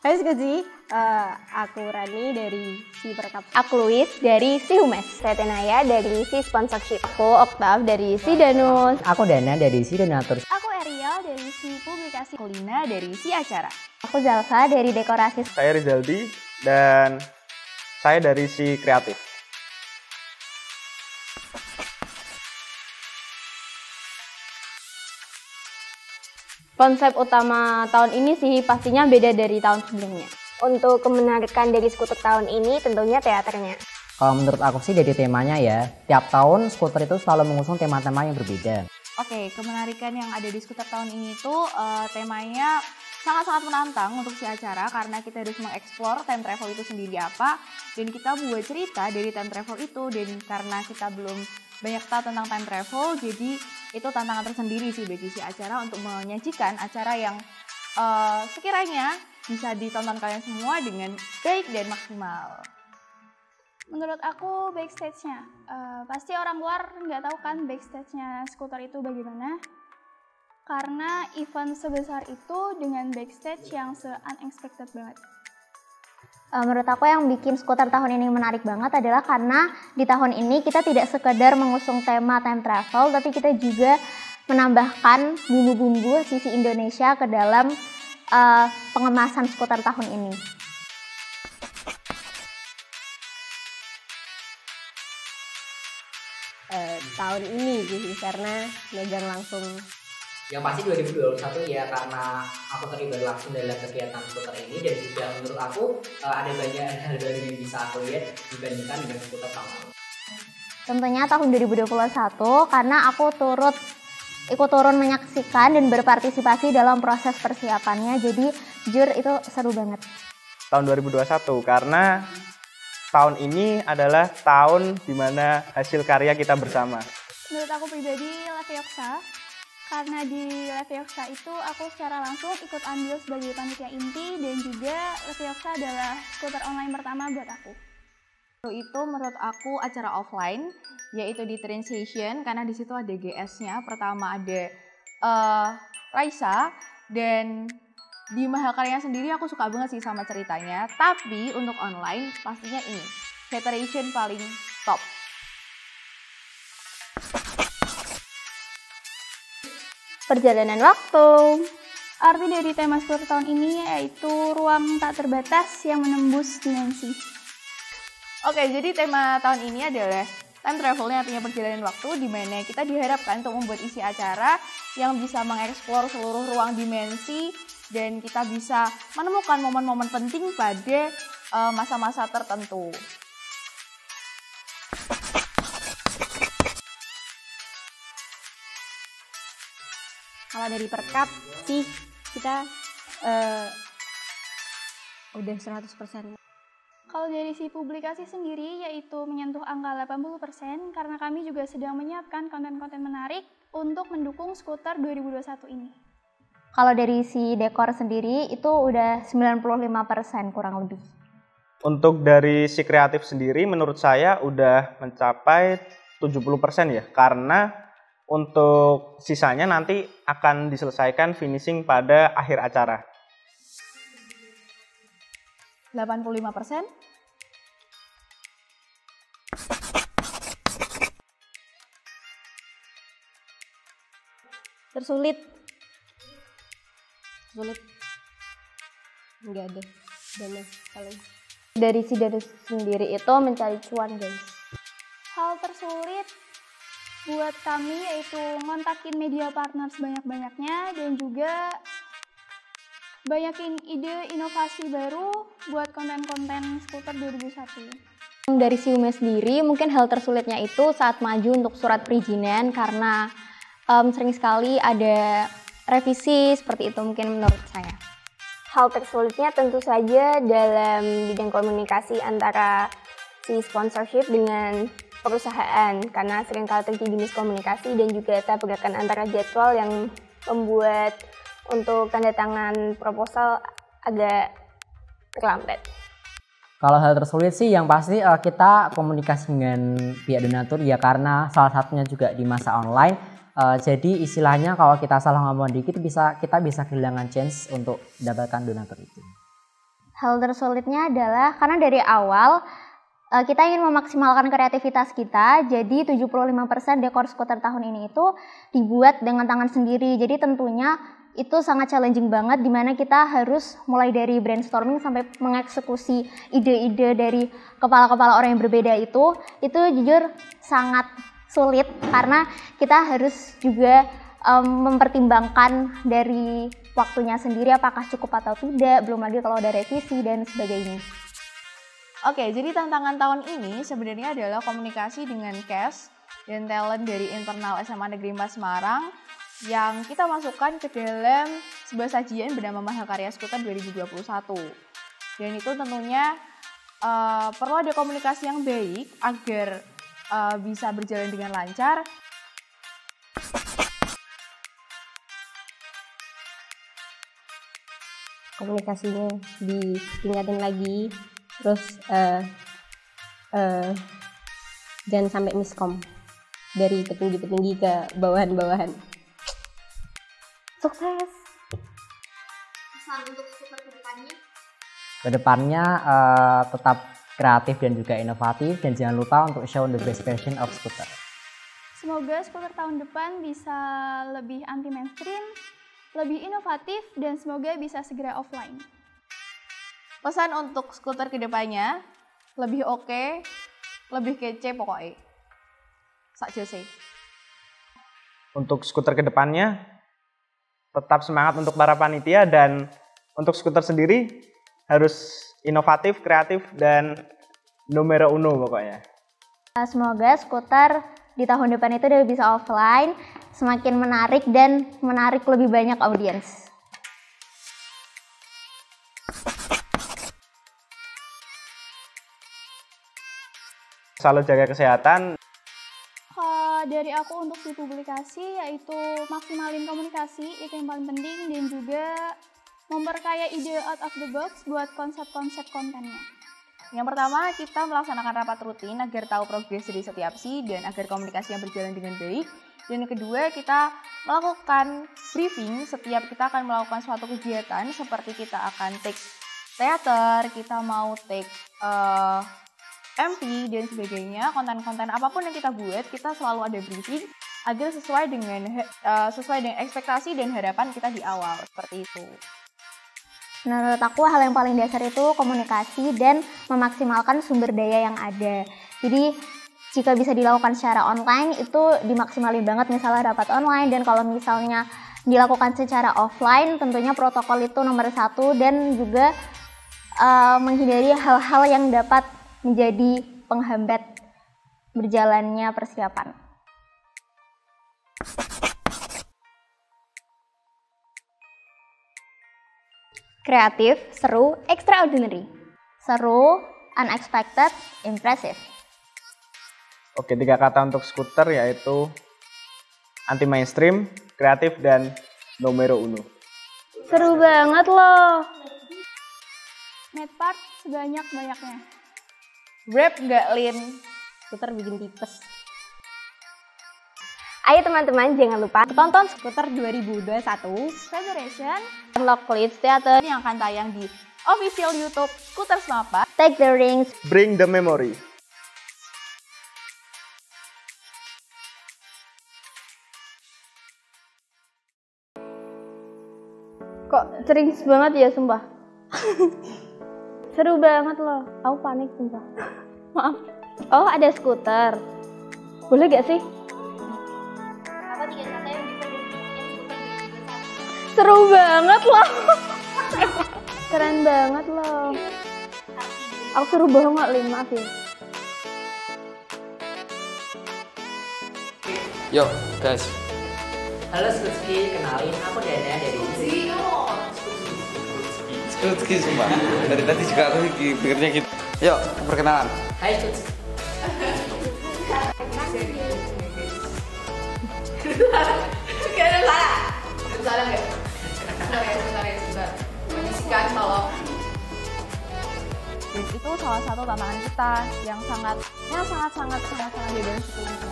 Hai Skuzi, aku Rani dari si Perkap. Aku Louis dari si Humes. Saya Tenaya dari si Sponsorship. Aku Oktav dari si Danus. Aku Dana dari si Donatur. Aku Ariel dari si Publikasi. Aku Lina dari si Acara. Aku Zalfa dari Dekorasi. Saya Rizaldi dan saya dari si Kreatif. Konsep utama tahun ini sih pastinya beda dari tahun sebelumnya. Untuk kemenarikan dari skuter tahun ini tentunya teaternya. Kalau menurut aku sih dari temanya ya, tiap tahun skuter itu selalu mengusung tema-tema yang berbeda. Oke, kemenarikan yang ada di skuter tahun ini tuh temanya sangat-sangat menantang untuk si Acara karena kita harus mengeksplor time travel itu sendiri apa dan kita buat cerita dari time travel itu, dan karena kita belum banyak tahu tentang time travel, jadi itu tantangan tersendiri sih bagi si Acara untuk menyajikan acara yang sekiranya bisa ditonton kalian semua dengan baik dan maksimal. Menurut aku backstage-nya, pasti orang luar nggak tahu kan backstage-nya skuter itu bagaimana. Karena event sebesar itu dengan backstage yang se-unexpected banget. Menurut aku yang bikin skuter tahun ini menarik banget adalah karena di tahun ini kita tidak sekedar mengusung tema time travel, tapi kita juga menambahkan bumbu-bumbu sisi Indonesia ke dalam pengemasan skuter tahun ini. Tahun ini sih karena megang langsung. Yang pasti 2021 ya, karena aku terlibat langsung dalam kegiatan skuter ini dan juga menurut aku ada banyak hal baru yang bisa aku lihat dibandingkan dengan skuter tahun lalu. Tentunya tahun 2021 karena aku ikut turun menyaksikan dan berpartisipasi dalam proses persiapannya, jadi jujur itu seru banget. Tahun 2021 karena tahun ini adalah tahun dimana hasil karya kita bersama. Menurut aku pribadi Leviosa, karena di Leviosa itu aku secara langsung ikut ambil sebagai panitia inti dan juga Leviosa adalah skuter online pertama buat aku. Itu menurut aku acara offline, yaitu di Train Station karena di situ ada GS-nya. Pertama ada Raisa, dan di Mahakarya sendiri aku suka banget sih sama ceritanya. Tapi untuk online pastinya ini, Federation paling top. Perjalanan waktu. Arti dari tema skuter tahun ini yaitu ruang tak terbatas yang menembus dimensi. Oke, jadi tema tahun ini adalah time travel yang artinya perjalanan waktu, di mana kita diharapkan untuk membuat isi acara yang bisa mengeksplor seluruh ruang dimensi dan kita bisa menemukan momen-momen penting pada masa-masa tertentu. Kalau dari Perkap sih kita udah 100%. Kalau dari si Publikasi sendiri yaitu menyentuh angka 80% karena kami juga sedang menyiapkan konten-konten menarik untuk mendukung skuter 2021 ini. Kalau dari si dekor sendiri itu udah 95% kurang lebih. Untuk dari si Kreatif sendiri menurut saya udah mencapai 70% ya, karena untuk sisanya nanti akan diselesaikan finishing pada akhir acara. 85%? Tersulit. Nggak ada dana paling. Dari si Danus sendiri itu mencari cuan, guys. Hal tersulit buat kami yaitu ngontakin media partner sebanyak-banyaknya dan juga banyakin ide inovasi baru buat konten-konten skuter 2021. Dari si Humes sendiri mungkin hal tersulitnya itu saat maju untuk surat perizinan karena sering sekali ada revisi seperti itu mungkin menurut saya. Hal tersulitnya tentu saja dalam bidang komunikasi antara si sponsorship dengan perusahaan karena seringkali terjadi miskomunikasi dan juga tabrakan antara jadwal yang membuat untuk tanda tangan proposal agak terlambat. Kalau hal tersulit sih yang pasti kita komunikasi dengan pihak donatur ya, karena salah satunya juga di masa online. Jadi istilahnya kalau kita salah ngomong dikit kita bisa kehilangan chance untuk mendapatkan donatur itu. Hal tersulitnya adalah karena dari awal kita ingin memaksimalkan kreativitas kita, jadi 75% dekor skuter tahun ini itu dibuat dengan tangan sendiri. Jadi tentunya itu sangat challenging banget, dimana kita harus mulai dari brainstorming sampai mengeksekusi ide-ide dari kepala-kepala orang yang berbeda itu jujur sangat sulit karena kita harus juga mempertimbangkan dari waktunya sendiri apakah cukup atau tidak, belum lagi kalau ada revisi dan sebagainya. Oke, jadi tantangan tahun ini sebenarnya adalah komunikasi dengan cast dan talent dari internal SMA Negeri 4 Semarang yang kita masukkan ke dalam sebuah sajian bernama Mahakarya Skuter 2021. Dan itu tentunya perlu ada komunikasi yang baik agar bisa berjalan dengan lancar. Komunikasinya ditingkatin lagi, terus jangan sampai miskom dari petinggi-petinggi ke bawahan-bawahan. Sukses. Pesan untuk skuter kedepannya? Kedepannya tetap kreatif dan juga inovatif, dan jangan lupa untuk show the best version of skuter. Semoga skuter tahun depan bisa lebih anti mainstream, lebih inovatif, dan semoga bisa segera offline. Pesan untuk skuter kedepannya, lebih oke, lebih kece pokoknya. Sak jose. Untuk skuter kedepannya, tetap semangat untuk para panitia, dan untuk skuter sendiri harus inovatif, kreatif, dan numero uno pokoknya. Semoga skuter di tahun depan itu udah bisa offline, semakin menarik dan menarik lebih banyak audiens. Selalu jaga kesehatan. Dari aku untuk di publikasi yaitu maksimalin komunikasi, itu yang paling penting, dan juga memperkaya ide out of the box buat konsep-konsep kontennya. Yang pertama, kita melaksanakan rapat rutin agar tahu progres dari setiap si dan agar komunikasinya berjalan dengan baik. Dan yang kedua, kita melakukan briefing setiap kita akan melakukan suatu kegiatan, seperti kita akan take teater, kita mau take MP dan sebagainya. Konten-konten apapun yang kita buat, kita selalu ada briefing agar sesuai dengan ekspektasi dan harapan kita di awal, seperti itu. Menurut aku hal yang paling dasar itu komunikasi dan memaksimalkan sumber daya yang ada. Jadi jika bisa dilakukan secara online itu dimaksimalin banget, misalnya rapat online, dan kalau misalnya dilakukan secara offline tentunya protokol itu nomor 1, dan juga menghindari hal-hal yang dapat menjadi penghambat berjalannya persiapan. Kreatif, seru, extraordinary. Seru, unexpected, impressive. Oke, 3 kata untuk skuter yaitu anti mainstream, kreatif, dan numero uno. Seru banget loh. Made part sebanyak-banyaknya. Rap nggak, Lin? Skuter bikin tipes. Ayo teman-teman, jangan lupa tonton Skuter 2021 Federation Unlock Leeds Theater Yang akan tayang di official YouTube Skuter Semapa. Take the Rings. Bring the memory. Kok ceringes banget ya, sumpah. Seru banget loh. Aku panik, sumpah. Maaf. Oh, ada skuter. Boleh gak sih? Apa 3 kata yang bisa dibikin skuter 2021? Seru banget loh. Keren banget loh. Aku seru banget, Lin. Maaf ya. Yuk, guys. Halo Skutski, kenalin aku Dana dari Skutski sumpah. Dari tadi juga aku dengernya gitu. Yuk, perkenalan. Hai Skutski. Gak ada salah. Salah nggak? Sebentar. Mengisikan tolong. Dan itu salah satu tantangan kita yang sangat beda sekali.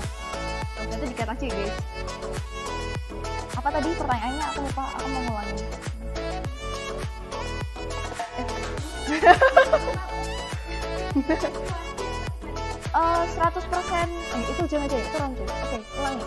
Itu dikat aja guys. Apa tadi pertanyaannya? Aku lupa. Aku mau ngulangin. 100% itu jangan aja ya, itu wrong tuh. Oke, ulangi.